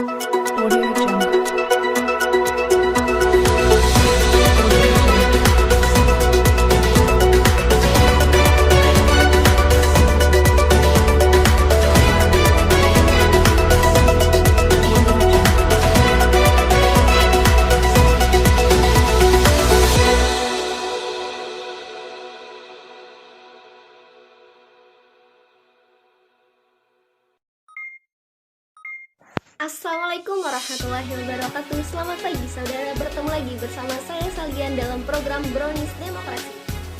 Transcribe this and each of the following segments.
Audio Jungle. Assalamualaikum warahmatullahi wabarakatuh. Selamat pagi saudara, bertemu lagi bersama saya Salian dalam program Brownies Demokrasi.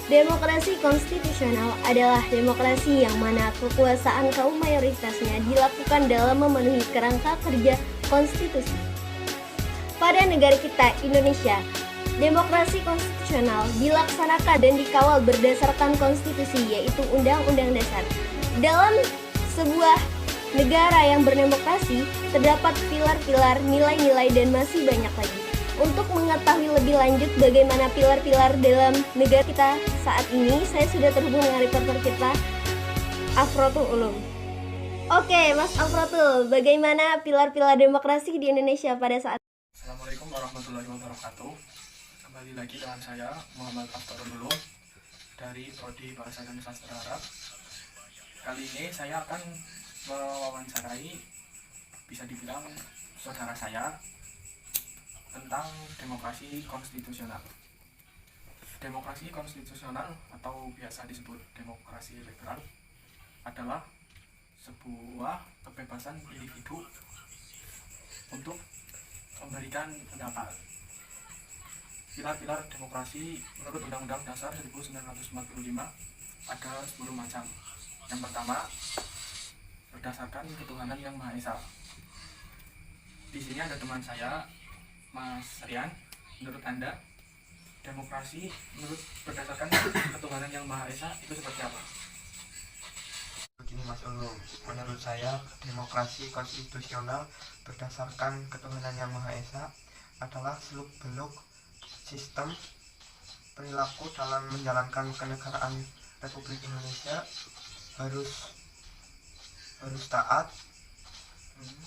Demokrasi konstitusional adalah demokrasi yang mana kekuasaan kaum mayoritasnya dilakukan dalam memenuhi kerangka kerja konstitusi. Pada negara kita, Indonesia, demokrasi konstitusional dilaksanakan dan dikawal berdasarkan konstitusi, yaitu Undang-Undang Dasar. Dalam sebuah negara yang berdemokrasi, terdapat pilar-pilar, nilai-nilai, dan masih banyak lagi. Untuk mengetahui lebih lanjut bagaimana pilar-pilar dalam negara kita saat ini, saya sudah terhubung dengan reporter kita, Afrotul Ulum. Oke, Mas Afrotul, bagaimana pilar-pilar demokrasi di Indonesia pada saat ini? Assalamualaikum warahmatullahi wabarakatuh. Kembali lagi dengan saya, Muhammad Afrotul Ulum, dari Prodi Bahasa dan Sastra Arab. Kali ini saya akan mewawancarai, bisa dibilang saudara saya, tentang demokrasi konstitusional. Demokrasi konstitusional atau biasa disebut demokrasi liberal adalah sebuah kebebasan individu untuk memberikan pendapat. Pilar-pilar demokrasi menurut Undang-Undang Dasar 1945 ada 10 macam. Yang pertama, berdasarkan ketuhanan yang Maha Esa. Di sini ada teman saya, Mas Rian. Menurut Anda, demokrasi berdasarkan ketuhanan yang Maha Esa itu seperti apa? Begini Mas Ulum, menurut saya demokrasi konstitusional berdasarkan ketuhanan yang Maha Esa adalah seluk-beluk sistem perilaku dalam menjalankan kenegaraan Republik Indonesia harus taat,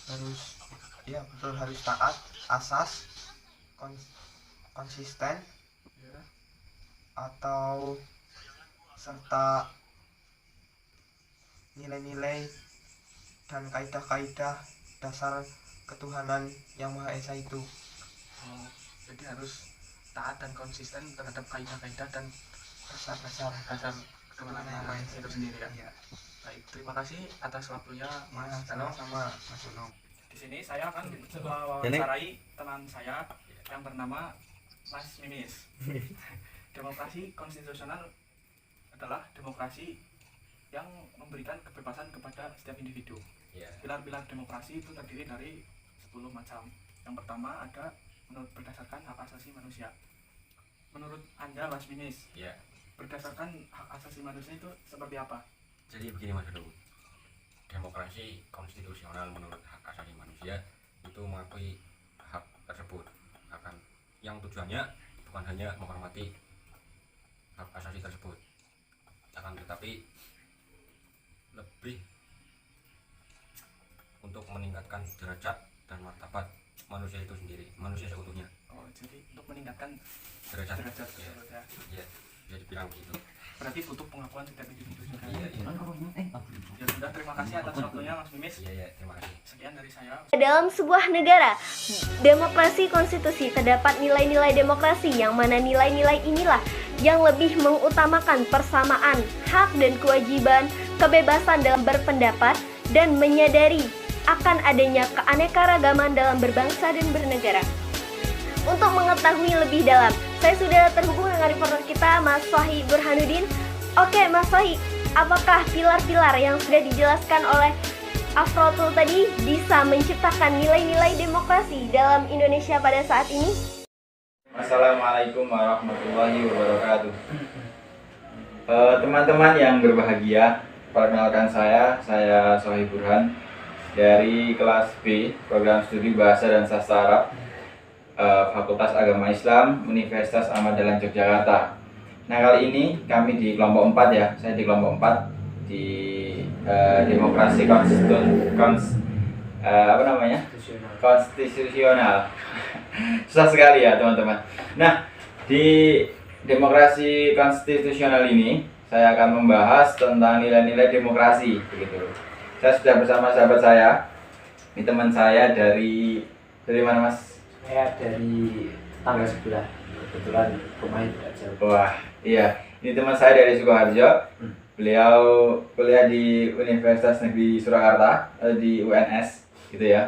harus taat asas, konsisten, atau serta nilai-nilai dan kaidah-kaidah dasar ketuhanan yang Maha Esa itu. Jadi harus taat dan konsisten terhadap kaidah-kaidah dan Dasar-dasar ketuhanan yang Maha Esa itu sendiri ya. Ya. Baik, terima kasih atas waktunya Mas Ya, Dano. sama Mas Ulum. Di sini saya akan mewawancarai teman saya yang bernama Mas Mimis. Demokrasi konstitusional adalah demokrasi yang memberikan kebebasan kepada setiap individu. Pilar-pilar demokrasi itu terdiri dari 10 macam. Yang pertama ada berdasarkan hak asasi manusia. Menurut Anda, Mas Mimis, berdasarkan hak asasi manusia itu seperti apa? Jadi begini Mas Ulum, demokrasi konstitusional menurut hak asasi manusia itu mengakui hak tersebut akan yang tujuannya bukan hanya menghormati hak asasi tersebut, akan tetapi lebih untuk meningkatkan derajat dan martabat manusia itu sendiri, manusia seutuhnya. Oh, jadi untuk meningkatkan derajat tersebut ya. ya, bisa dibilang begitu. Berarti butuh pengakuan setiap individu juga. Iya. Ya sudah, terima kasih atas waktunya Mas Mimis. Iya, terima kasih. Sekian dari saya. Dalam sebuah negara, demokrasi konstitusi terdapat nilai-nilai demokrasi yang mana nilai-nilai inilah yang lebih mengutamakan persamaan hak dan kewajiban, kebebasan dalam berpendapat, dan menyadari akan adanya keanekaragaman dalam berbangsa dan bernegara. Untuk mengetahui lebih dalam, saya sudah terhubung dengan reporter kita, Mas Wahid Burhanuddin. Oke, Mas Wahid, apakah pilar-pilar yang sudah dijelaskan oleh Afrotul tadi bisa menciptakan nilai-nilai demokrasi dalam Indonesia pada saat ini? Assalamualaikum warahmatullahi wabarakatuh. Teman-teman yang berbahagia, perkenalkan saya Sohib Burhan dari kelas B, program studi Bahasa dan Sastra Arab, Fakultas Agama Islam, Universitas Ahmad Dahlan Yogyakarta. Nah, kali ini kami di kelompok 4 ya, saya di kelompok 4 di demokrasi apa namanya, konstitusional. Susah sekali ya teman-teman. Nah, di demokrasi konstitusional ini saya akan membahas tentang nilai-nilai demokrasi begitu. Saya sudah bersama sahabat saya, ini teman saya dari mana Mas? Saya dari tangga sebelah, kebetulan rumahnya tidak jauh. Wah, iya. Ini teman saya dari Sukoharjo. Beliau kuliah di Universitas Negeri Surakarta, di UNS, gitu ya.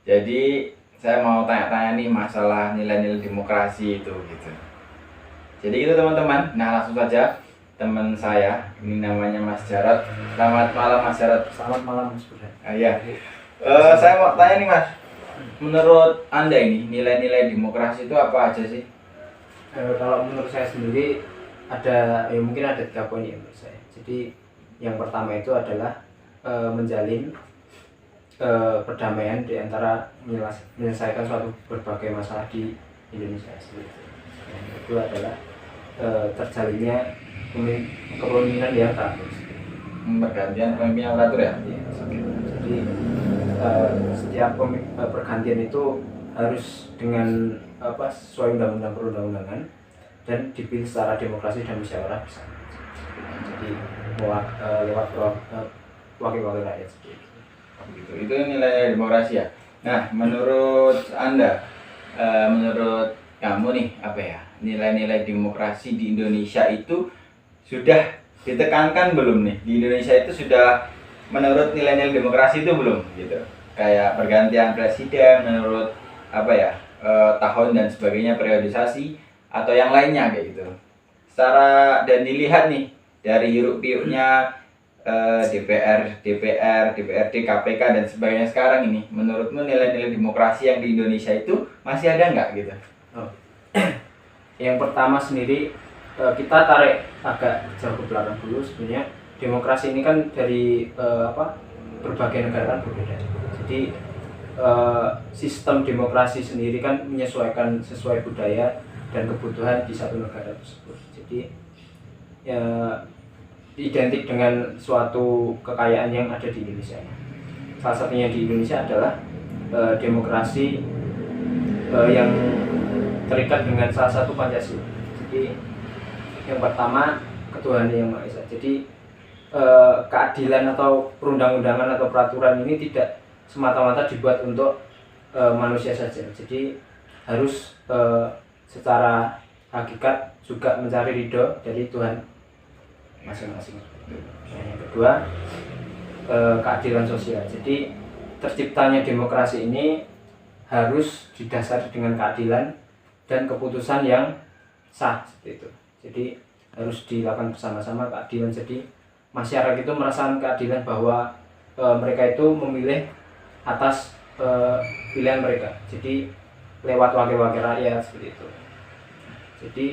Jadi saya mau tanya-tanya nih masalah nilai-nilai demokrasi itu, gitu. Jadi itu teman-teman. Nah, langsung saja teman saya, ini namanya Mas Jarot. Selamat malam Mas Jarot. Selamat malam Mas Burhan. Iya. Saya mau tanya nih Mas. Menurut Anda ini nilai-nilai demokrasi itu apa aja sih? Kalau menurut saya sendiri ada mungkin ada 3 poin ya menurut saya. Jadi yang pertama itu adalah menjalin perdamaian di antara menyelesaikan suatu berbagai masalah di Indonesia sendiri. Yang kedua adalah terjalinnya kepemimpinan yang teratur. Pergantian pemimpin yang teratur ya? Jadi setiap pergantian itu harus dengan sesuai undang-undang perundang-undangan dan dipilih secara demokrasi dan musyawarah bersama. Jadi lewat wakil-wakil rakyat seperti itu. Gitu. Itu nilai demokrasi ya. Nah, menurut Anda, menurut kamu nih apa ya? Nilai-nilai demokrasi di Indonesia itu sudah ditekankan belum nih? Di Indonesia itu sudah menurut nilai-nilai demokrasi itu belum gitu. Kayak pergantian presiden menurut apa ya? Tahun dan sebagainya, periodisasi atau yang lainnya kayak gitu. Secara dan dilihat nih dari hiruk-pikuknya DPR, DPRD, KPK dan sebagainya sekarang ini, menurutmu nilai-nilai demokrasi yang di Indonesia itu masih ada nggak gitu? Yang pertama sendiri kita tarik agak jauh ke belakang dulu. Sebenarnya demokrasi ini kan dari berbagai negara kan berbeda. Jadi sistem demokrasi sendiri kan menyesuaikan sesuai budaya dan kebutuhan di satu negara tersebut. Jadi identik dengan suatu kekayaan yang ada di Indonesia. Salah satunya di Indonesia adalah demokrasi yang terikat dengan salah satu Pancasila. Jadi yang pertama ketuhanan yang Maha Esa. Jadi keadilan atau perundang-undangan atau peraturan ini tidak semata-mata dibuat untuk manusia saja. Jadi harus secara hakikat juga mencari ridho dari Tuhan masing-masing. Yang kedua keadilan sosial. Jadi terciptanya demokrasi ini harus didasari dengan keadilan dan keputusan yang sah seperti itu. Jadi harus dilakukan bersama-sama keadilan. Jadi masyarakat itu merasakan keadilan bahwa mereka itu memilih atas pilihan mereka. Jadi lewat wakil-wakil rakyat seperti itu. Jadi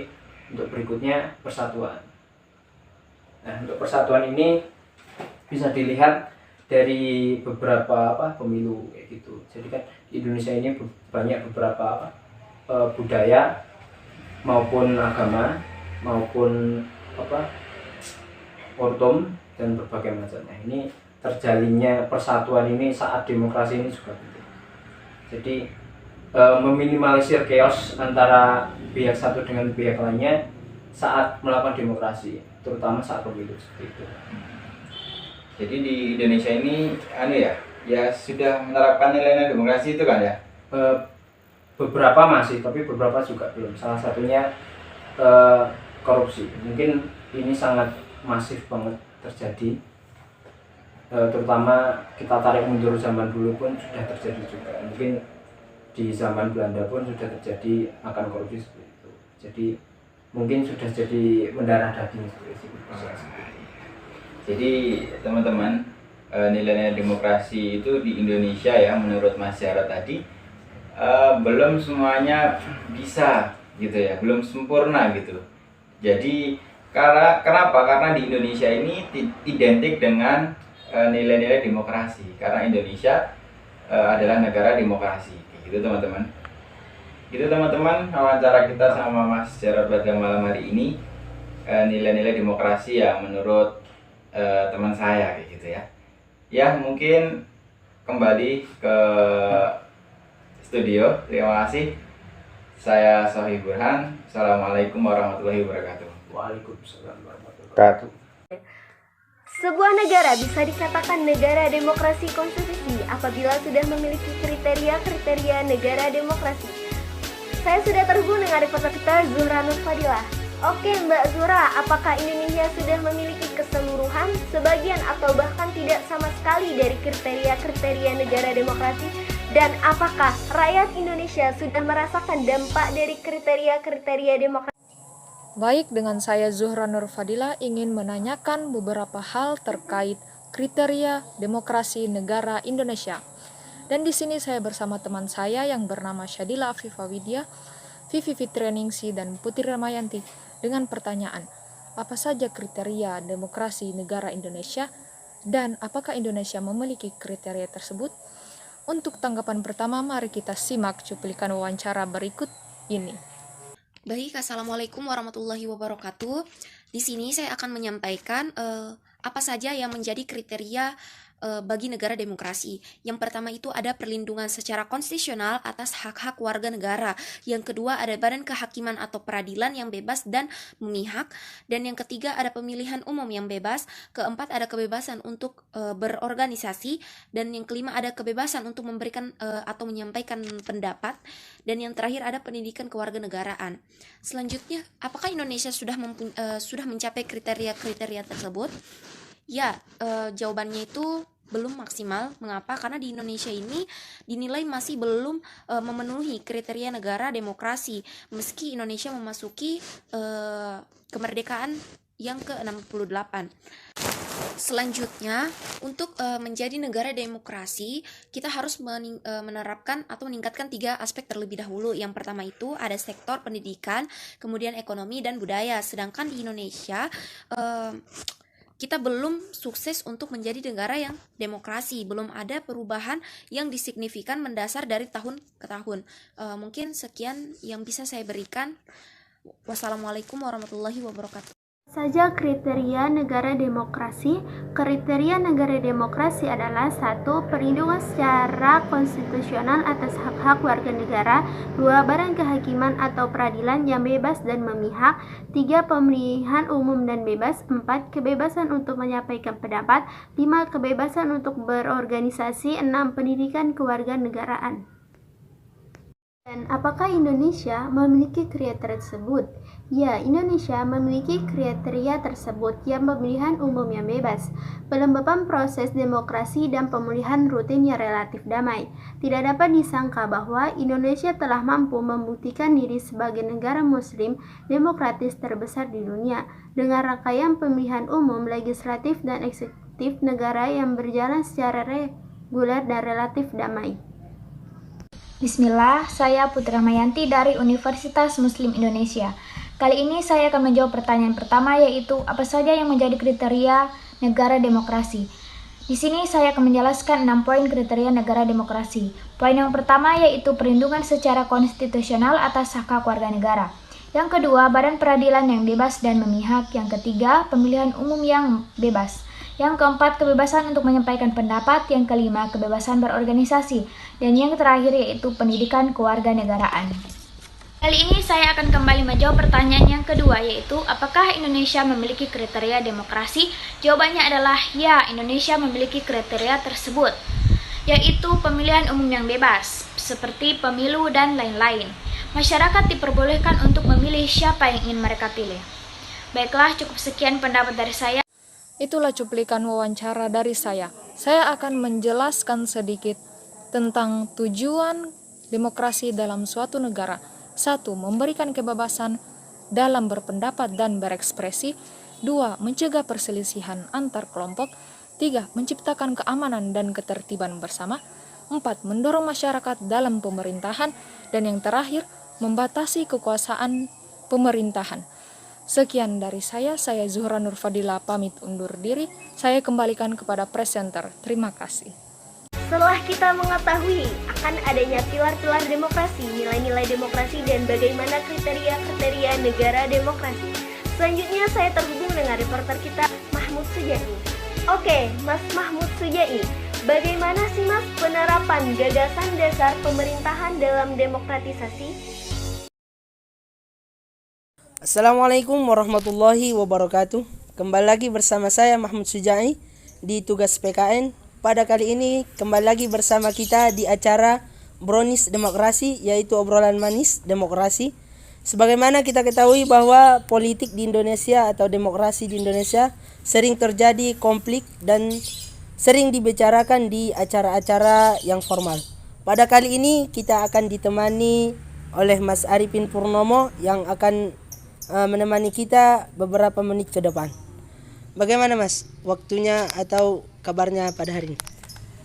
untuk berikutnya persatuan. Nah, untuk persatuan ini bisa dilihat dari beberapa pemilu kayak gitu. Jadi kan di Indonesia ini banyak beberapa budaya maupun agama maupun ortom dan berbagai macam. Nah, ini terjalinnya persatuan ini saat demokrasi ini juga penting. Jadi meminimalisir chaos antara pihak satu dengan pihak lainnya saat melakukan demokrasi, terutama saat pemilu seperti itu. Jadi di Indonesia ini ya sudah menerapkan nilai-nilai demokrasi itu kan ya? Beberapa masih, tapi beberapa juga belum. Salah satunya korupsi. Mungkin ini sangat masif banget terjadi. Terutama kita tarik mundur zaman dulu pun sudah terjadi juga. Mungkin di zaman Belanda pun sudah terjadi akan korupsi seperti itu. Jadi mungkin sudah jadi mendarah daging seperti itu. Jadi teman-teman, nilai-nilai demokrasi itu di Indonesia ya menurut Mas Jarot tadi belum semuanya bisa gitu ya, belum sempurna gitu. Jadi kenapa? Karena di Indonesia ini identik dengan nilai-nilai demokrasi. Karena Indonesia adalah negara demokrasi, gitu teman-teman. Gitu teman-teman, wawancara kita sama Mas Jarot pada malam hari ini, nilai-nilai demokrasi yang menurut teman saya kayak gitu ya. Ya mungkin kembali ke studio. Terima kasih. Saya Sohi Burhan. Assalamualaikum warahmatullahi wabarakatuh. Waalaikumsalam warahmatullahi wabarakatuh. Sebuah negara bisa dikatakan negara demokrasi konstitusi apabila sudah memiliki kriteria-kriteria negara demokrasi. Saya sudah terhubung dengan reporter kita Zuhra Nur Fadilah. Oke Mbak Zuhra, apakah Indonesia sudah memiliki keseluruhan, sebagian atau bahkan tidak sama sekali dari kriteria-kriteria negara demokrasi? Dan apakah rakyat Indonesia sudah merasakan dampak dari kriteria-kriteria demokrasi? Baik, dengan saya Zuhra Nur Fadilah ingin menanyakan beberapa hal terkait kriteria demokrasi negara Indonesia. Dan di sini saya bersama teman saya yang bernama Syadila Afifah Widya, Vivi Fitrianingsi, dan Putri Ramayanti dengan pertanyaan, apa saja kriteria demokrasi negara Indonesia dan apakah Indonesia memiliki kriteria tersebut? Untuk tanggapan pertama, mari kita simak cuplikan wawancara berikut ini. Baik, Assalamualaikum warahmatullahi wabarakatuh. Di sini saya akan menyampaikan apa saja yang menjadi kriteria bagi negara demokrasi. Yang pertama itu ada perlindungan secara konstitusional atas hak-hak warga negara. Yang kedua ada badan kehakiman atau peradilan yang bebas dan memihak. Dan yang ketiga ada pemilihan umum yang bebas. Keempat ada kebebasan untuk berorganisasi. Dan yang kelima ada kebebasan untuk memberikan atau menyampaikan pendapat. Dan yang terakhir ada pendidikan kewarganegaraan. Selanjutnya, apakah Indonesia sudah mencapai kriteria-kriteria tersebut? Ya, jawabannya itu belum maksimal. Mengapa? Karena di Indonesia ini dinilai masih belum memenuhi kriteria negara demokrasi. Meski Indonesia memasuki kemerdekaan yang ke-68. Selanjutnya, untuk menjadi negara demokrasi, kita harus menerapkan atau meningkatkan 3 aspek terlebih dahulu. Yang pertama itu ada sektor pendidikan, kemudian ekonomi dan budaya. Sedangkan di Indonesia kita belum sukses untuk menjadi negara yang demokrasi. Belum ada perubahan yang disignifikan mendasar dari tahun ke tahun. Mungkin sekian yang bisa saya berikan. Wassalamualaikum warahmatullahi wabarakatuh. Saja kriteria negara demokrasi. Kriteria negara demokrasi adalah 1. Perlindungan secara konstitusional atas hak-hak warga negara. 2. Badan kehakiman atau peradilan yang bebas dan memihak. 3. Pemilihan umum dan bebas. 4. Kebebasan untuk menyampaikan pendapat. 5. Kebebasan untuk berorganisasi. 6. Pendidikan kewarganegaraan. Dan apakah Indonesia memiliki kriteria tersebut? Ya, Indonesia memiliki kriteria tersebut, yang pemilihan umum yang bebas, pelembaban proses demokrasi, dan pemulihan rutin yang relatif damai. Tidak dapat disangka bahwa Indonesia telah mampu membuktikan diri sebagai negara muslim demokratis terbesar di dunia, dengan rangkaian pemilihan umum, legislatif, dan eksekutif negara yang berjalan secara reguler dan relatif damai. Bismillah, saya Putri Ramayanti dari Universitas Muslim Indonesia. Kali ini saya akan menjawab pertanyaan pertama, yaitu apa saja yang menjadi kriteria negara demokrasi. Di sini saya akan menjelaskan 6 poin kriteria negara demokrasi. Poin yang pertama yaitu perlindungan secara konstitusional atas hak-hak warga negara. Yang kedua, badan peradilan yang bebas dan memihak. Yang ketiga, pemilihan umum yang bebas. Yang keempat, kebebasan untuk menyampaikan pendapat. Yang kelima, kebebasan berorganisasi. Dan yang terakhir yaitu pendidikan kewarganegaraan. Kali ini saya akan kembali menjawab pertanyaan yang kedua, yaitu apakah Indonesia memiliki kriteria demokrasi? Jawabannya adalah ya, Indonesia memiliki kriteria tersebut, yaitu pemilihan umum yang bebas, seperti pemilu dan lain-lain. Masyarakat diperbolehkan untuk memilih siapa yang ingin mereka pilih. Baiklah, cukup sekian pendapat dari saya. Itulah cuplikan wawancara dari saya. Saya akan menjelaskan sedikit tentang tujuan demokrasi dalam suatu negara. 1. Memberikan kebebasan dalam berpendapat dan berekspresi. 2. Mencegah perselisihan antar kelompok. 3. Menciptakan keamanan dan ketertiban bersama. 4. Mendorong masyarakat dalam pemerintahan. Dan yang terakhir, membatasi kekuasaan pemerintahan. Sekian dari saya Zuhra Nur Fadilah pamit undur diri. Saya kembalikan kepada presenter. Terima kasih. Setelah kita mengetahui akan adanya pilar-pilar demokrasi, nilai-nilai demokrasi, dan bagaimana kriteria-kriteria negara demokrasi, selanjutnya saya terhubung dengan reporter kita Mahmud Sujai. Oke, Mas Mahmud Sujai, Bagaimana sih Mas penerapan gagasan dasar pemerintahan dalam demokratisasi? Assalamualaikum warahmatullahi wabarakatuh. Kembali lagi bersama saya Mahmud Sujai di tugas PKN. Pada kali ini kembali lagi bersama kita di acara Brownies Demokrasi, yaitu obrolan manis demokrasi. Sebagaimana kita ketahui bahwa politik di Indonesia atau demokrasi di Indonesia sering terjadi konflik dan sering dibicarakan di acara-acara yang formal. Pada kali ini kita akan ditemani oleh Mas Arifin Purnomo yang akan menemani kita beberapa menit ke depan. Bagaimana Mas waktunya atau kabarnya pada hari ini?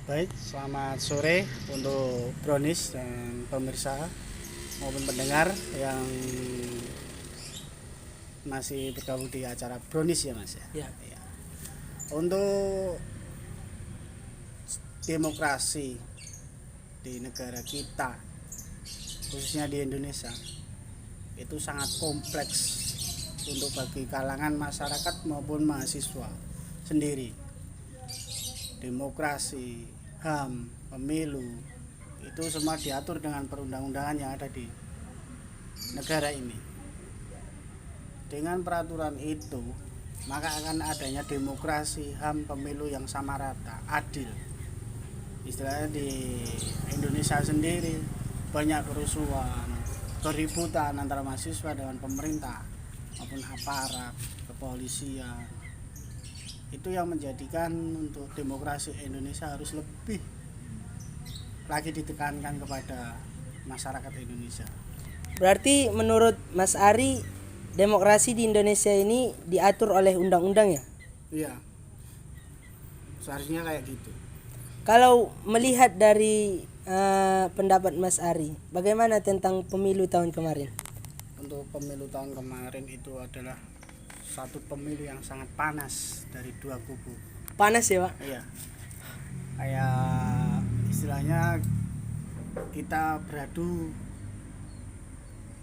Baik, selamat sore untuk Brownies dan pemirsa maupun pendengar yang masih bergabung di acara Brownies ya Mas ya. Ya. Untuk demokrasi di negara kita, khususnya di Indonesia, itu sangat kompleks untuk bagi kalangan masyarakat maupun mahasiswa sendiri. Demokrasi, HAM, pemilu, itu semua diatur dengan perundang-undangan yang ada di negara ini. Dengan peraturan itu, maka akan adanya demokrasi, HAM, pemilu yang sama rata, adil. Istilahnya di Indonesia sendiri banyak kerusuhan, keributan antara mahasiswa dengan pemerintah maupun aparat kepolisian. Itu yang menjadikan untuk demokrasi Indonesia harus lebih lagi ditekankan kepada masyarakat Indonesia. Berarti menurut Mas Ari, demokrasi di Indonesia ini diatur oleh undang-undang ya? Iya, seharusnya kayak gitu. Kalau melihat dari pendapat Mas Ari, bagaimana tentang pemilu tahun kemarin? Untuk pemilu tahun kemarin itu adalah satu pemilu yang sangat panas dari dua kubu. Panas ya Pak? Iya. Kayak istilahnya kita beradu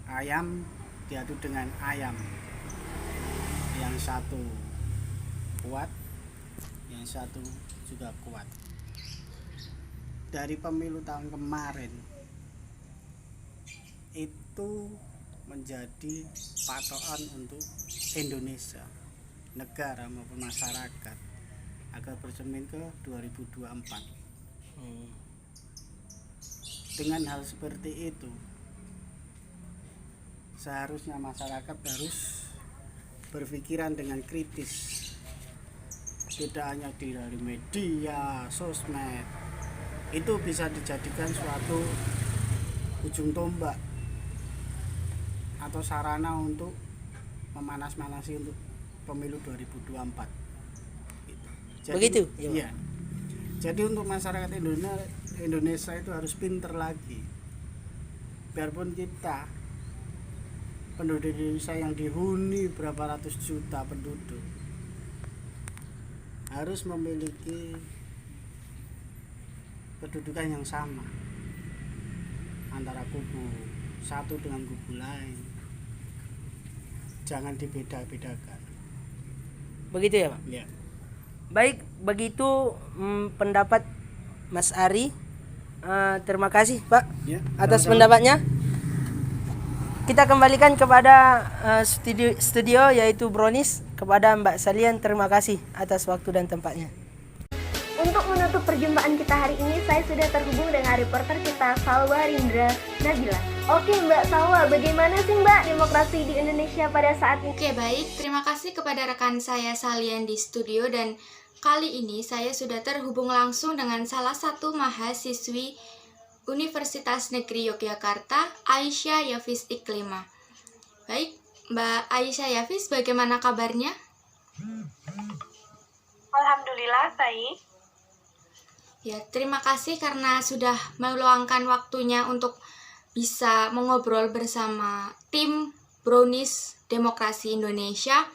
ayam diadu dengan ayam. Yang satu kuat, yang satu juga kuat. Dari pemilu tahun kemarin itu menjadi patokan untuk Indonesia, negara maupun masyarakat agar bercermin ke 2024. Dengan hal seperti itu, seharusnya masyarakat harus berpikiran dengan kritis, tidak hanya dari media, sosmed. Itu bisa dijadikan suatu ujung tombak atau sarana untuk memanas-manasi untuk pemilu 2024. Jadi, begitu? Iya. Jadi untuk masyarakat Indonesia itu harus pinter lagi. Biarpun kita penduduk Indonesia yang dihuni berapa ratus juta penduduk harus memiliki kedudukan yang sama antara kubu satu dengan kubu lain. Jangan dibeda-bedakan. Begitu ya Pak? Ya. Baik, begitu pendapat Mas Ari. Terima kasih Pak atas pendapatnya. Kita kembalikan kepada studio yaitu Brownies. Kepada Mbak Salian, terima kasih atas waktu dan tempatnya. Untuk menutup perjumpaan kita hari ini, saya sudah terhubung dengan reporter kita Salwa Rindra Nabila. Oke Mbak Salwa, bagaimana sih Mbak demokrasi di Indonesia pada saat ini? Oke baik, terima kasih kepada rekan saya Salian di studio, dan kali ini saya sudah terhubung langsung dengan salah satu mahasiswi Universitas Negeri Yogyakarta, Aisyah Yafis Iklima. Baik, Mbak Aisyah Yafis, bagaimana kabarnya? Alhamdulillah baik. Ya, terima kasih karena sudah meluangkan waktunya untuk bisa mengobrol bersama tim Brownies Demokrasi Indonesia.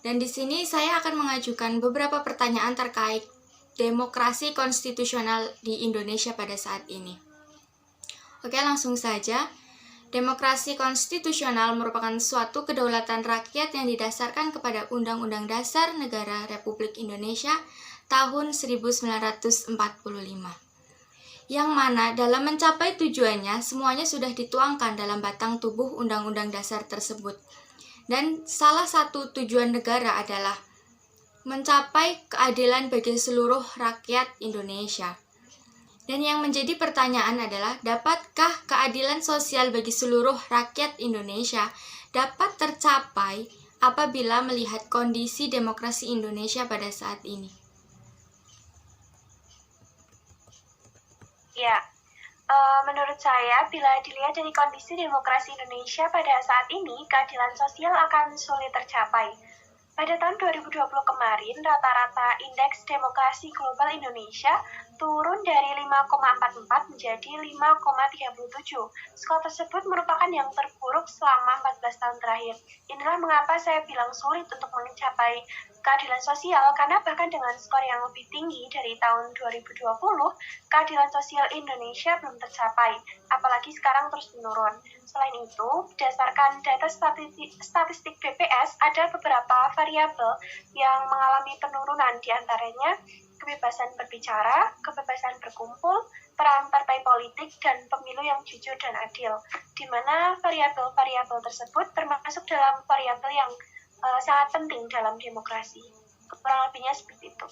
Dan di sini saya akan mengajukan beberapa pertanyaan terkait demokrasi konstitusional di Indonesia pada saat ini. Oke, langsung saja. Demokrasi konstitusional merupakan suatu kedaulatan rakyat yang didasarkan kepada Undang-Undang Dasar Negara Republik Indonesia tahun 1945. Yang mana dalam mencapai tujuannya semuanya sudah dituangkan dalam batang tubuh Undang-Undang Dasar tersebut. Dan salah satu tujuan negara adalah mencapai keadilan bagi seluruh rakyat Indonesia. Dan yang menjadi pertanyaan adalah, dapatkah keadilan sosial bagi seluruh rakyat Indonesia dapat tercapai apabila melihat kondisi demokrasi Indonesia pada saat ini? Ya, menurut saya, bila dilihat dari kondisi demokrasi Indonesia pada saat ini, keadilan sosial akan sulit tercapai. Pada tahun 2020 kemarin, rata-rata indeks demokrasi global Indonesia turun dari 5,44 menjadi 5,37. Skor tersebut merupakan yang terburuk selama 14 tahun terakhir. Inilah mengapa saya bilang sulit untuk mencapai keadilan sosial, karena bahkan dengan skor yang lebih tinggi dari tahun 2020, keadilan sosial Indonesia belum tercapai, apalagi sekarang terus menurun. Selain itu, berdasarkan data statistik BPS, ada beberapa variabel yang mengalami penurunan, diantaranya kebebasan berbicara, kebebasan berkumpul, peran partai politik, dan pemilu yang jujur dan adil, di mana variabel-variabel tersebut termasuk dalam variabel yang sangat penting dalam demokrasi. Kurang lebihnya seperti itu.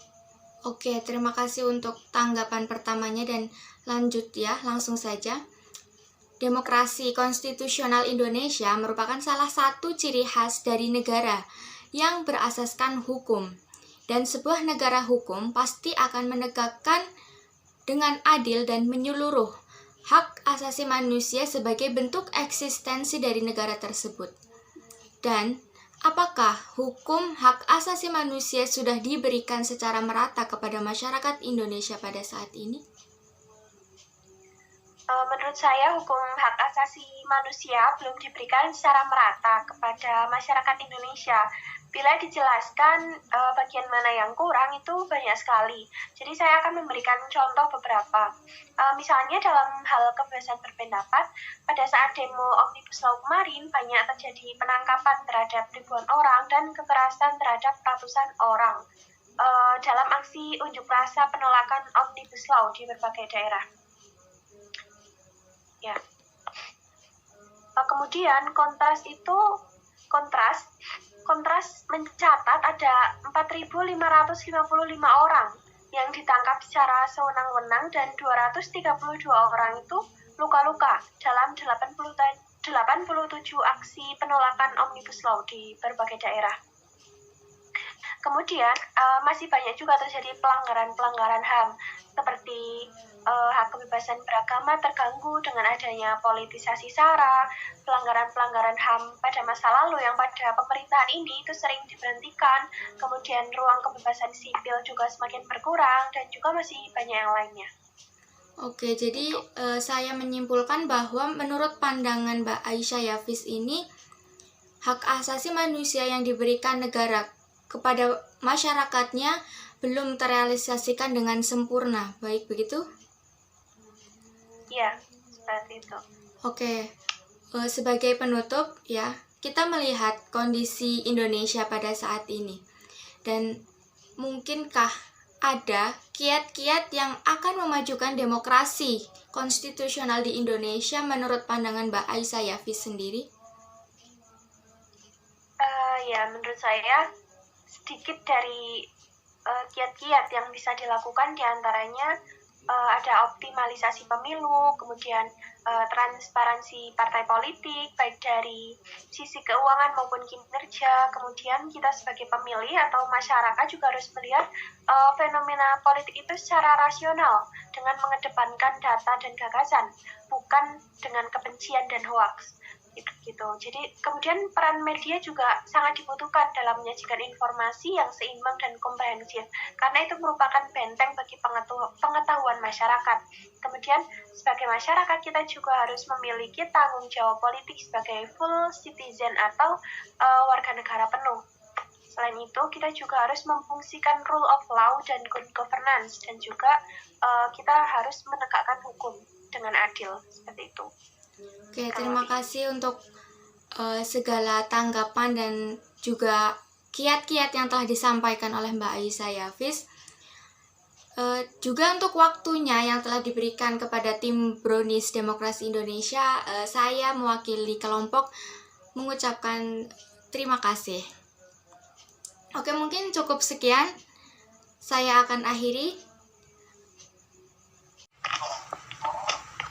Oke, terima kasih untuk tanggapan pertamanya dan lanjut ya, langsung saja. Demokrasi konstitusional Indonesia merupakan salah satu ciri khas dari negara yang berasaskan hukum. Dan sebuah negara hukum pasti akan menegakkan dengan adil dan menyeluruh hak asasi manusia sebagai bentuk eksistensi dari negara tersebut. Dan apakah hukum hak asasi manusia sudah diberikan secara merata kepada masyarakat Indonesia pada saat ini? Menurut saya, hukum hak asasi manusia belum diberikan secara merata kepada masyarakat Indonesia. Bila dijelaskan bagian mana yang kurang, itu banyak sekali. Jadi saya akan memberikan contoh beberapa. Misalnya dalam hal kebebasan berpendapat, pada saat demo Omnibus Law kemarin, banyak terjadi penangkapan terhadap ribuan orang dan kekerasan terhadap ratusan orang dalam aksi unjuk rasa penolakan Omnibus Law di berbagai daerah. Ya. Kemudian kontras mencatat ada 4.555 orang yang ditangkap secara sewenang-wenang dan 232 orang itu luka-luka dalam 87 aksi penolakan Omnibus Law di berbagai daerah. Kemudian masih banyak juga terjadi pelanggaran-pelanggaran HAM seperti hak kebebasan beragama terganggu dengan adanya politisasi SARA, pelanggaran-pelanggaran HAM pada masa lalu yang pada pemerintahan ini itu sering diberhentikan, kemudian ruang kebebasan sipil juga semakin berkurang, dan juga masih banyak yang lainnya. Oke, jadi saya menyimpulkan bahwa menurut pandangan Mbak Aisyah Yafis ini, hak asasi manusia yang diberikan negara kepada masyarakatnya belum terrealisasikan dengan sempurna, baik begitu? Ya, seperti itu. Oke, sebagai penutup ya, kita melihat kondisi Indonesia pada saat ini. Dan mungkinkah ada kiat-kiat yang akan memajukan demokrasi konstitusional di Indonesia menurut pandangan Mbak Aisyah Yafis sendiri? Ya, menurut saya sedikit dari kiat-kiat yang bisa dilakukan diantaranya ada optimalisasi pemilu, kemudian transparansi partai politik, baik dari sisi keuangan maupun kinerja. Kemudian kita sebagai pemilih atau masyarakat juga harus melihat fenomena politik itu secara rasional dengan mengedepankan data dan gagasan, bukan dengan kebencian dan hoaks. Gitu. Jadi kemudian peran media juga sangat dibutuhkan dalam menyajikan informasi yang seimbang dan komprehensif, karena itu merupakan benteng bagi pengetahuan masyarakat. Kemudian sebagai masyarakat kita juga harus memiliki tanggung jawab politik sebagai full citizen atau warga negara penuh. Selain itu, kita juga harus memfungsikan rule of law dan good governance, dan juga kita harus menegakkan hukum dengan adil, seperti itu. Oke, terima kasih untuk segala tanggapan dan juga kiat-kiat yang telah disampaikan oleh Mbak Aisyah Yafis. Juga untuk waktunya yang telah diberikan kepada tim Brownies Demokrasi Indonesia, saya mewakili kelompok mengucapkan terima kasih. Oke, mungkin cukup sekian. Saya akan akhiri.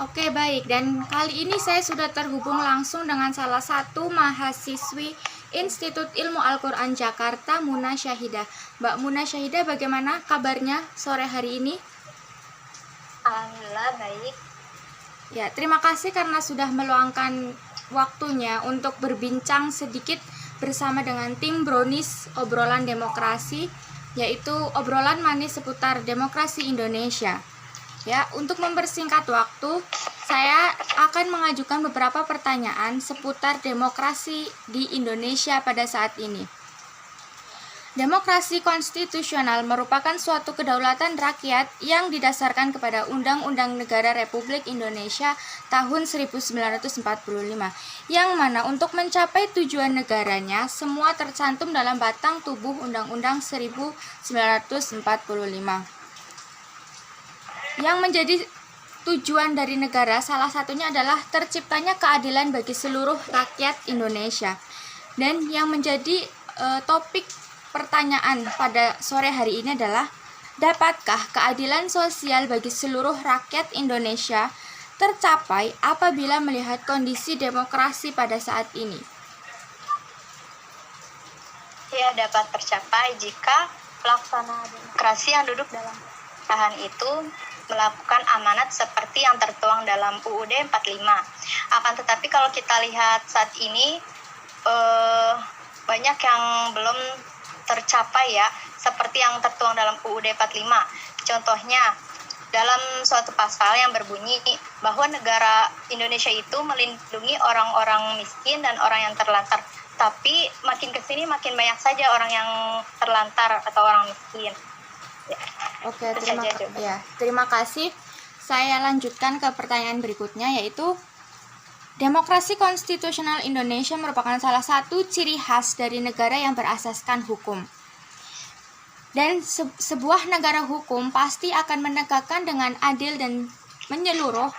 Oke, baik. Dan kali ini saya sudah terhubung langsung dengan salah satu mahasiswi Institut Ilmu Al-Quran Jakarta, Muna Syahidah. Mbak Muna Syahidah, bagaimana kabarnya sore hari ini? Alhamdulillah baik. Ya, terima kasih karena sudah meluangkan waktunya untuk berbincang sedikit bersama dengan tim Brownies Obrolan Demokrasi, yaitu obrolan manis seputar demokrasi Indonesia. Ya, untuk mempersingkat waktu, saya akan mengajukan beberapa pertanyaan seputar demokrasi di Indonesia pada saat ini. Demokrasi konstitusional merupakan suatu kedaulatan rakyat yang didasarkan kepada Undang-Undang Negara Republik Indonesia tahun 1945, yang mana untuk mencapai tujuan negaranya semua tercantum dalam batang tubuh Undang-Undang 1945. Yang menjadi tujuan dari negara salah satunya adalah terciptanya keadilan bagi seluruh rakyat Indonesia. Dan yang menjadi topik pertanyaan pada sore hari ini adalah, dapatkah keadilan sosial bagi seluruh rakyat Indonesia tercapai apabila melihat kondisi demokrasi pada saat ini? Ya, dapat tercapai jika pelaksana demokrasi yang duduk dalam pemerintahan itu melakukan amanat seperti yang tertuang dalam UUD 45. Akan tetapi kalau kita lihat saat ini banyak yang belum tercapai ya, seperti yang tertuang dalam UUD 45. Contohnya dalam suatu pasal yang berbunyi bahwa negara Indonesia itu melindungi orang-orang miskin dan orang yang terlantar. Tapi makin kesini makin banyak saja orang yang terlantar atau orang miskin. Ya. Oke, terima kasih. Saya lanjutkan ke pertanyaan berikutnya, yaitu demokrasi konstitusional Indonesia merupakan salah satu ciri khas dari negara yang berasaskan hukum. Dan sebuah negara hukum pasti akan menegakkan dengan adil dan menyeluruh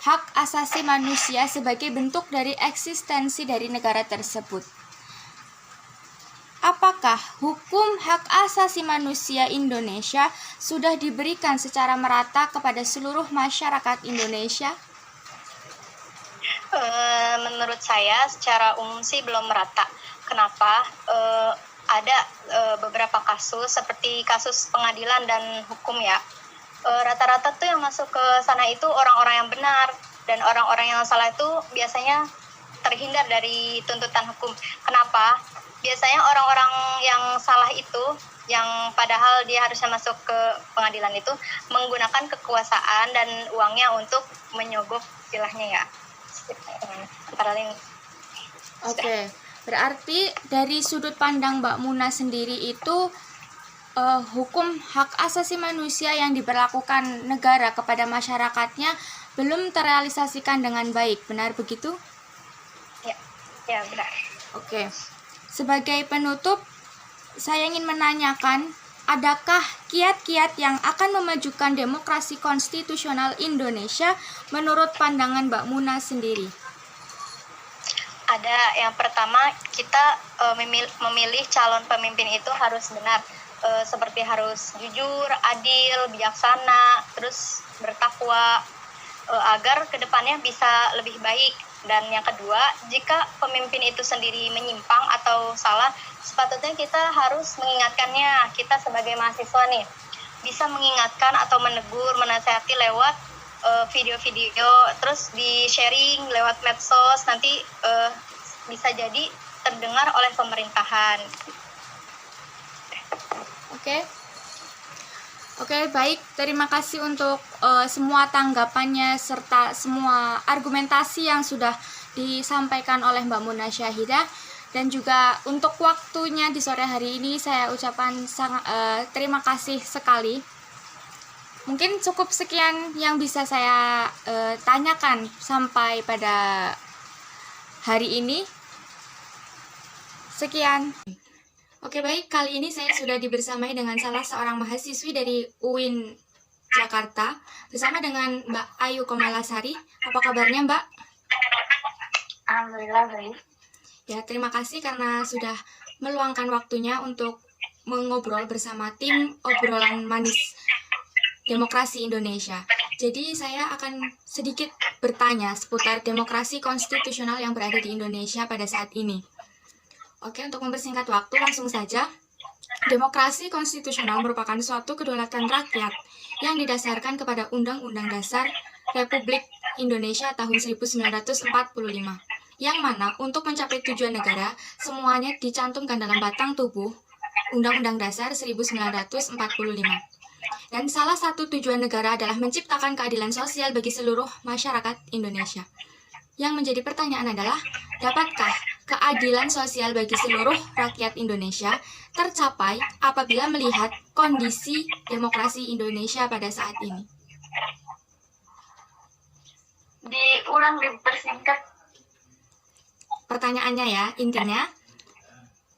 hak asasi manusia sebagai bentuk dari eksistensi dari negara tersebut. Apakah hukum hak asasi manusia Indonesia sudah diberikan secara merata kepada seluruh masyarakat Indonesia? Menurut saya secara umum sih belum merata. Kenapa? Ada beberapa kasus seperti kasus pengadilan dan hukum ya. Rata-rata tuh yang masuk ke sana itu orang-orang yang benar, dan orang-orang yang salah itu biasanya terhindar dari tuntutan hukum. Kenapa? Biasanya orang-orang yang salah itu, yang padahal dia harusnya masuk ke pengadilan itu, menggunakan kekuasaan dan uangnya untuk menyogok istilahnya ya. Oke, berarti dari sudut pandang Mbak Muna sendiri itu hukum hak asasi manusia yang diberlakukan negara kepada masyarakatnya belum terrealisasikan dengan baik, benar begitu? Ya benar. Oke. Sebagai penutup, saya ingin menanyakan, adakah kiat-kiat yang akan memajukan demokrasi konstitusional Indonesia menurut pandangan Mbak Muna sendiri? Ada. Yang pertama, kita memilih calon pemimpin itu harus benar, seperti harus jujur, adil, bijaksana, terus bertakwa, agar kedepannya bisa lebih baik. Dan yang kedua, jika pemimpin itu sendiri menyimpang atau salah, sepatutnya kita harus mengingatkannya. Kita sebagai mahasiswa nih, bisa mengingatkan atau menegur, menasihati lewat video-video, terus di-sharing lewat medsos, nanti bisa jadi terdengar oleh pemerintahan. Oke, baik. Terima kasih untuk semua tanggapannya serta semua argumentasi yang sudah disampaikan oleh Mbak Muna Syahidah. Dan juga untuk waktunya di sore hari ini saya ucapkan terima kasih sekali. Mungkin cukup sekian yang bisa saya tanyakan sampai pada hari ini. Sekian. Oke baik, kali ini saya sudah dibersamai dengan salah seorang mahasiswi dari UIN Jakarta bersama dengan Mbak Ayu Komalasari. Apa kabarnya Mbak? Alhamdulillah baik. Ya, terima kasih karena sudah meluangkan waktunya untuk mengobrol bersama tim obrolan manis demokrasi Indonesia. Jadi saya akan sedikit bertanya seputar demokrasi konstitusional yang berada di Indonesia pada saat ini. Oke, untuk mempersingkat waktu langsung saja. Demokrasi konstitusional merupakan suatu kedaulatan rakyat yang didasarkan kepada Undang-Undang Dasar Republik Indonesia tahun 1945, yang mana untuk mencapai tujuan negara, semuanya dicantumkan dalam batang tubuh Undang-Undang Dasar 1945. Dan salah satu tujuan negara adalah menciptakan keadilan sosial bagi seluruh masyarakat Indonesia. Yang menjadi pertanyaan adalah, dapatkah keadilan sosial bagi seluruh rakyat Indonesia tercapai apabila melihat kondisi demokrasi Indonesia pada saat ini? Diulang, dipersingkat. Pertanyaannya ya, intinya,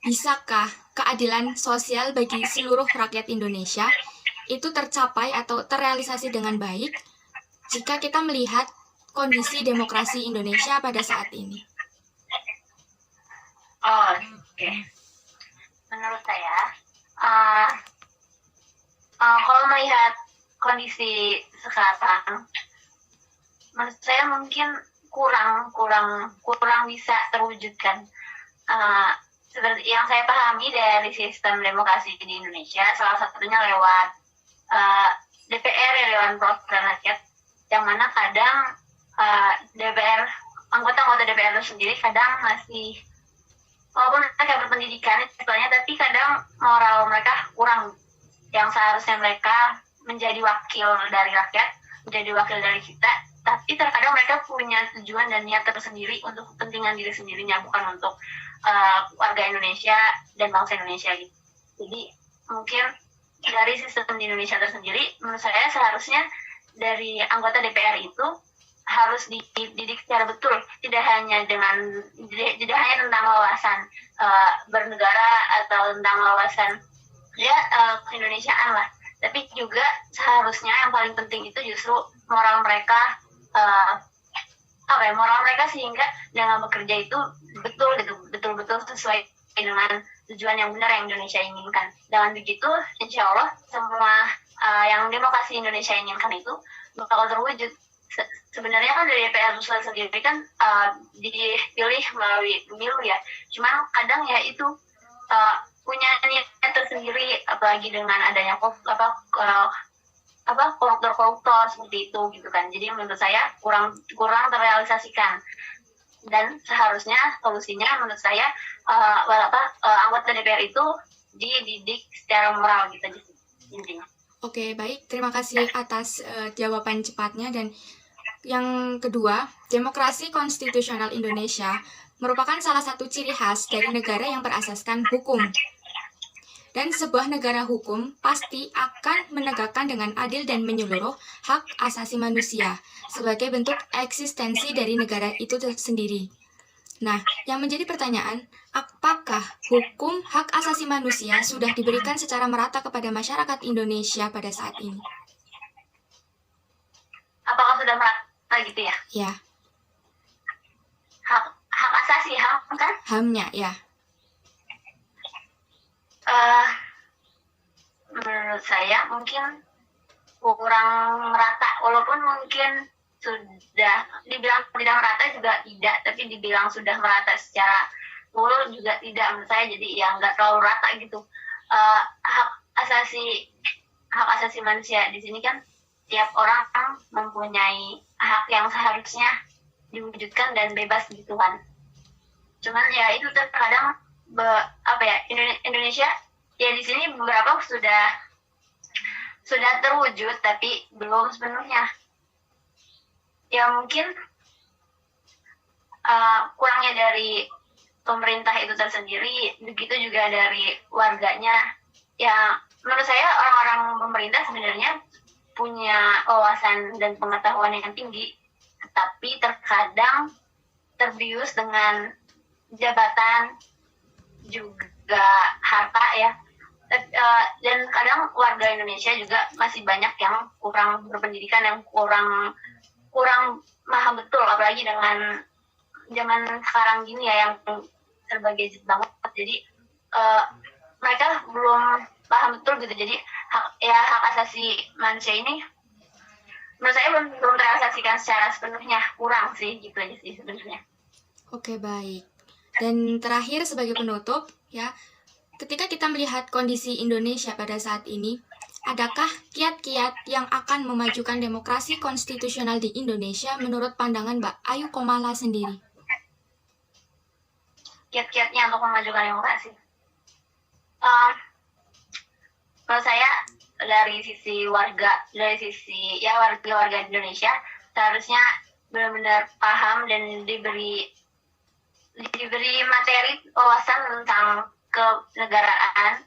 bisakah keadilan sosial bagi seluruh rakyat Indonesia itu tercapai atau terrealisasi dengan baik jika kita melihat kondisi demokrasi Indonesia pada saat ini? Oh, oke. Menurut saya, kalau melihat kondisi sekarang, menurut saya mungkin kurang bisa terwujudkan. Seperti yang saya pahami dari sistem demokrasi di Indonesia, salah satunya lewat DPR, lewat perwakilan rakyat, yang mana kadang anggota-anggota DPR itu sendiri kadang masih, walaupun mereka berpendidikan istilahnya, tapi kadang moral mereka kurang, yang seharusnya mereka menjadi wakil dari rakyat, menjadi wakil dari kita, tapi terkadang mereka punya tujuan dan niat tersendiri untuk kepentingan diri sendirinya, bukan untuk warga Indonesia dan bangsa Indonesia gitu. Jadi mungkin dari sistem di Indonesia tersendiri, menurut saya seharusnya dari anggota DPR itu harus dididik secara betul, tidak hanya tentang wawasan bernegara atau tentang wawasan keindonesiaan lah, tapi juga seharusnya yang paling penting itu justru moral mereka, moral mereka, sehingga dengan bekerja itu betul-betul sesuai dengan tujuan yang benar yang Indonesia inginkan. Dengan begitu, insya Allah semua yang demokrasi Indonesia inginkan itu bakal terwujud. Sebenarnya kan dari DPR sendiri kan dipilih melalui pemilu ya. Cuman kadang ya itu punya niat tersendiri, apalagi dengan adanya koruptor seperti itu gitu kan. Jadi menurut saya kurang terrealisasikan. Dan seharusnya solusinya menurut saya anggota DPR itu dididik secara moral gitu intinya. Oke, baik. Terima kasih atas jawaban cepatnya. Dan yang kedua, demokrasi konstitusional Indonesia merupakan salah satu ciri khas dari negara yang berasaskan hukum. Dan sebuah negara hukum pasti akan menegakkan dengan adil dan menyeluruh hak asasi manusia sebagai bentuk eksistensi dari negara itu sendiri. Nah, yang menjadi pertanyaan, apakah hukum hak asasi manusia sudah diberikan secara merata kepada masyarakat Indonesia pada saat ini? Apakah sudah merata gitu ya? Ya. Hak asasi, HAM kan? HAM-nya, ya. Menurut saya mungkin kurang merata, walaupun mungkin sudah dibilang tidak merata juga tidak, tapi dibilang sudah merata secara full juga tidak menurut saya. Jadi ya nggak terlalu rata gitu. Hak asasi manusia di sini kan tiap orang mempunyai hak yang seharusnya diwujudkan dan bebas gitu kan. Cuman ya itu terkadang Indonesia ya di sini beberapa sudah terwujud tapi belum sepenuhnya. Ya mungkin kurangnya dari pemerintah itu tersendiri, begitu juga dari warganya. Ya menurut saya orang-orang pemerintah sebenarnya punya wawasan dan pengetahuan yang tinggi, tetapi terkadang terbius dengan jabatan juga juga harta ya. Dan kadang warga Indonesia juga masih banyak yang kurang berpendidikan, yang kurang paham betul, apalagi dengan zaman sekarang gini ya yang serba gadget banget. Jadi mereka belum paham betul gitu. Jadi hak asasi manusia ini menurut saya belum terrealisasikan secara sepenuhnya, kurang sih, gitu aja sih sebenarnya. Oke, baik. Dan terakhir sebagai penutup ya, ketika kita melihat kondisi Indonesia pada saat ini, adakah kiat-kiat yang akan memajukan demokrasi konstitusional di Indonesia menurut pandangan Mbak Ayu Komala sendiri? Kiat-kiatnya untuk memajukan demokrasi. Menurut saya dari sisi warga Indonesia seharusnya benar-benar paham dan diberi materi wawasan tentang kenegaraan,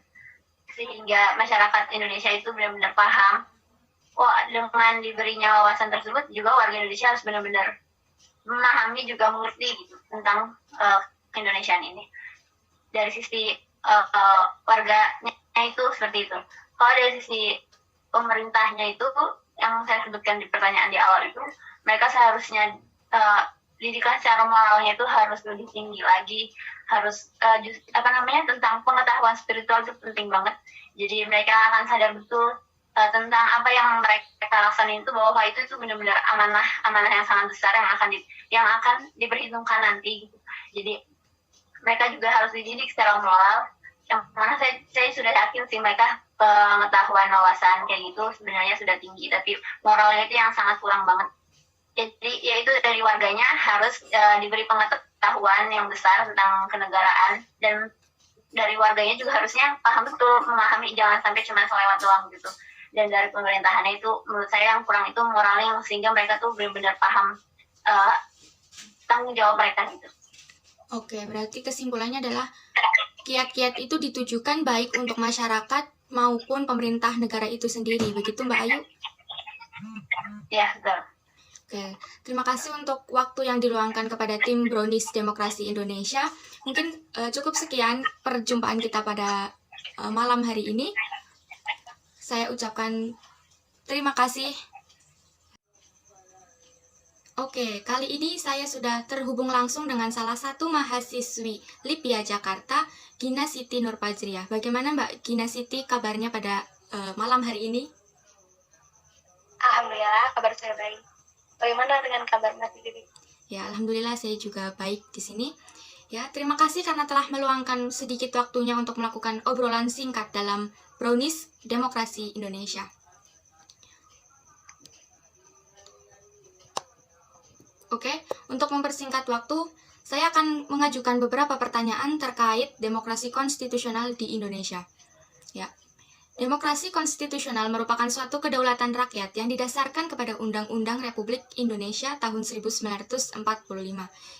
sehingga masyarakat Indonesia itu benar-benar paham. Dengan diberinya wawasan tersebut juga warga Indonesia harus benar-benar memahami juga mengerti gitu tentang keindonesiaan ini. Dari sisi warganya itu seperti itu. Kalau dari sisi pemerintahnya itu yang saya sebutkan di pertanyaan di awal itu, mereka seharusnya didikan secara moralnya itu harus lebih tinggi lagi, harus tentang pengetahuan spiritual itu penting banget. Jadi mereka akan sadar betul tentang apa yang mereka laksanain itu, bahwa itu benar-benar amanah yang sangat besar yang akan diperhitungkan nanti gitu. Jadi mereka juga harus dididik secara moral, yang mana saya sudah yakin sih mereka pengetahuan wawasan kayak gitu sebenarnya sudah tinggi, tapi moralnya itu yang sangat kurang banget. Jadi yaitu dari warganya harus diberi pengetahuan yang besar tentang kenegaraan, dan dari warganya juga harusnya paham betul, memahami, jangan sampai cuma selewat doang gitu. Dan dari pemerintahannya itu menurut saya yang kurang itu moralnya, sehingga mereka tuh benar-benar paham tanggung jawab mereka gitu. Oke, berarti kesimpulannya adalah kiat-kiat itu ditujukan baik untuk masyarakat maupun pemerintah negara itu sendiri. Begitu Mbak Ayu? Ya, betul. Oke, terima kasih untuk waktu yang diluangkan kepada tim Brownies Demokrasi Indonesia. Mungkin cukup sekian perjumpaan kita pada malam hari ini. Saya ucapkan terima kasih. Oke, kali ini saya sudah terhubung langsung dengan salah satu mahasiswi LIPIA Jakarta, Gina Siti Nurfajriah. Bagaimana Mbak Gina Siti kabarnya pada malam hari ini? Alhamdulillah, kabar saya baik. Bagaimana dengan kabar Mbak Siti? Ya, alhamdulillah saya juga baik di sini. Ya, terima kasih karena telah meluangkan sedikit waktunya untuk melakukan obrolan singkat dalam Brownies Demokrasi Indonesia. Oke, untuk mempersingkat waktu, saya akan mengajukan beberapa pertanyaan terkait demokrasi konstitusional di Indonesia. Ya, demokrasi konstitusional merupakan suatu kedaulatan rakyat yang didasarkan kepada Undang-Undang Republik Indonesia tahun 1945,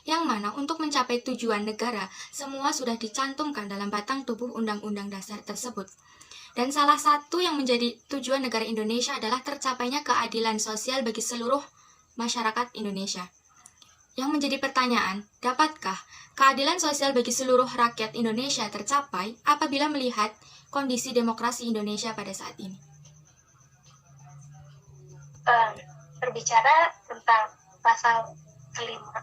yang mana untuk mencapai tujuan negara, semua sudah dicantumkan dalam batang tubuh Undang-Undang Dasar tersebut. Dan salah satu yang menjadi tujuan negara Indonesia adalah tercapainya keadilan sosial bagi seluruh masyarakat Indonesia. Yang menjadi pertanyaan, dapatkah keadilan sosial bagi seluruh rakyat Indonesia tercapai apabila melihat kondisi demokrasi Indonesia pada saat ini? Berbicara tentang pasal kelima,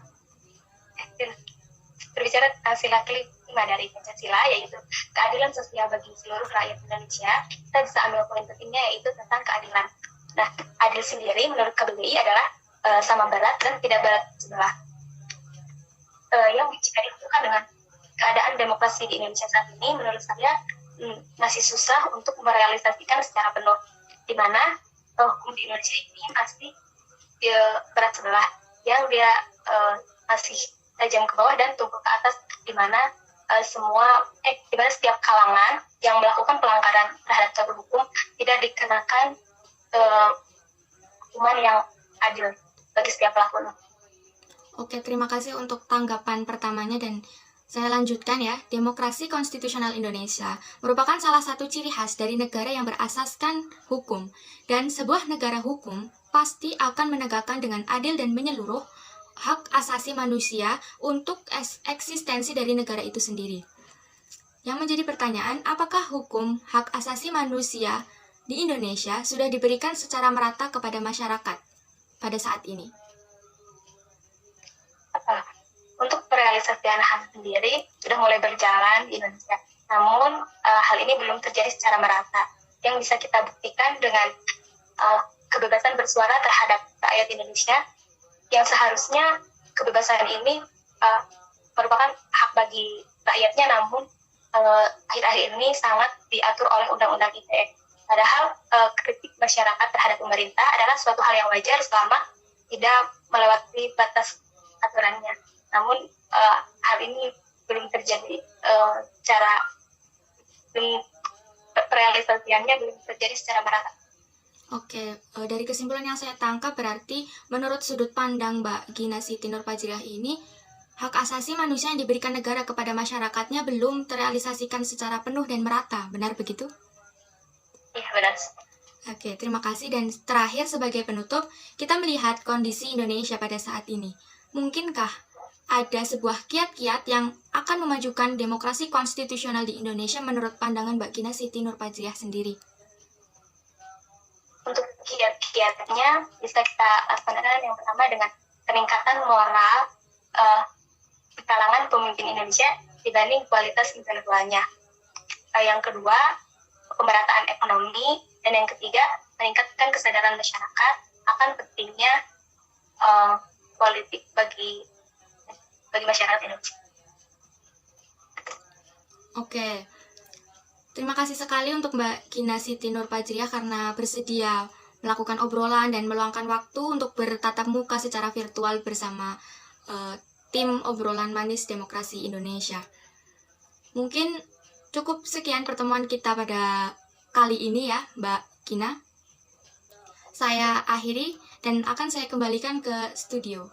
berbicara tentang sila kelima dari Pancasila, yaitu keadilan sosial bagi seluruh rakyat Indonesia, kita bisa ambil poin pentingnya, yaitu tentang keadilan. Nah, adil sendiri menurut KBBI adalah sama berat dan tidak berat sebelah. Yang jika dihubungkan dengan keadaan demokrasi di Indonesia saat ini, menurut saya masih susah untuk merealisasikan secara penuh, di mana hukum di Indonesia ini masih berat sebelah, yang dia masih tajam ke bawah dan tumpul ke atas, di mana di mana setiap kalangan yang melakukan pelanggaran terhadap tabur hukum tidak dikenakan hukuman yang adil bagi setiap pelakunya. Oke, terima kasih untuk tanggapan pertamanya, dan saya lanjutkan ya. Demokrasi konstitusional Indonesia merupakan salah satu ciri khas dari negara yang berasaskan hukum, dan sebuah negara hukum pasti akan menegakkan dengan adil dan menyeluruh hak asasi manusia untuk eksistensi dari negara itu sendiri. Yang menjadi pertanyaan, apakah hukum hak asasi manusia di Indonesia sudah diberikan secara merata kepada masyarakat pada saat ini? Untuk perealisasian HAM sendiri sudah mulai berjalan di Indonesia. Namun hal ini belum terjadi secara merata. Yang bisa kita buktikan dengan kebebasan bersuara terhadap rakyat Indonesia, yang seharusnya kebebasan ini merupakan hak bagi rakyatnya, namun akhir-akhir ini sangat diatur oleh Undang-Undang ITE. Padahal kritik masyarakat terhadap pemerintah adalah suatu hal yang wajar selama tidak melewati batas aturannya. Namun hal ini belum terjadi realisasiannya belum terjadi secara merata. Oke, dari kesimpulan yang saya tangkap berarti menurut sudut pandang Mbak Gina Siti Nurfajriah ini, hak asasi manusia yang diberikan negara kepada masyarakatnya belum terrealisasikan secara penuh dan merata, benar begitu? Iya, benar. Oke, terima kasih. Dan terakhir sebagai penutup, kita melihat kondisi Indonesia pada saat ini. Mungkinkah ada sebuah kiat-kiat yang akan memajukan demokrasi konstitusional di Indonesia menurut pandangan Mbak Gina Siti Nurfajriah sendiri? Untuk kiat-kiatnya bisa kita laksanakan yang pertama dengan peningkatan moral di kalangan pemimpin Indonesia dibanding kualitas intelektualnya. Yang kedua, pemerataan ekonomi, dan yang ketiga, meningkatkan kesadaran masyarakat akan pentingnya politik bagi masyarakat Indonesia. Oke, terima kasih sekali untuk Mbak Gina Siti Nurfajriah karena bersedia melakukan obrolan dan meluangkan waktu untuk bertatap muka secara virtual bersama tim obrolan manis demokrasi Indonesia. Mungkin cukup sekian pertemuan kita pada kali ini ya, Mbak Gina. Saya akhiri dan akan saya kembalikan ke studio.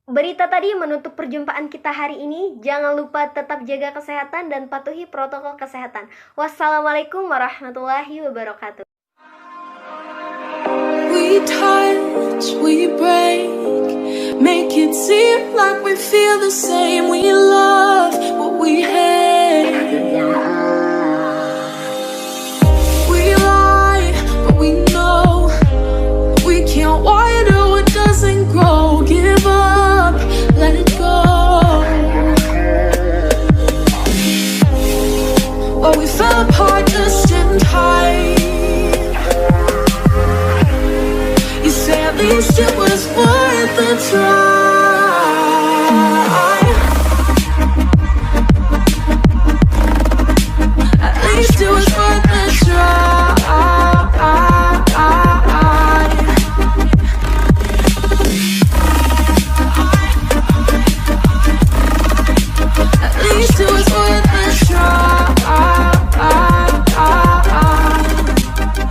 Berita tadi menutup perjumpaan kita hari ini. Jangan lupa tetap jaga kesehatan dan patuhi protokol kesehatan. Wassalamualaikum warahmatullahi wabarakatuh. We touch, we break, make it seem like we feel the same. We love what we have.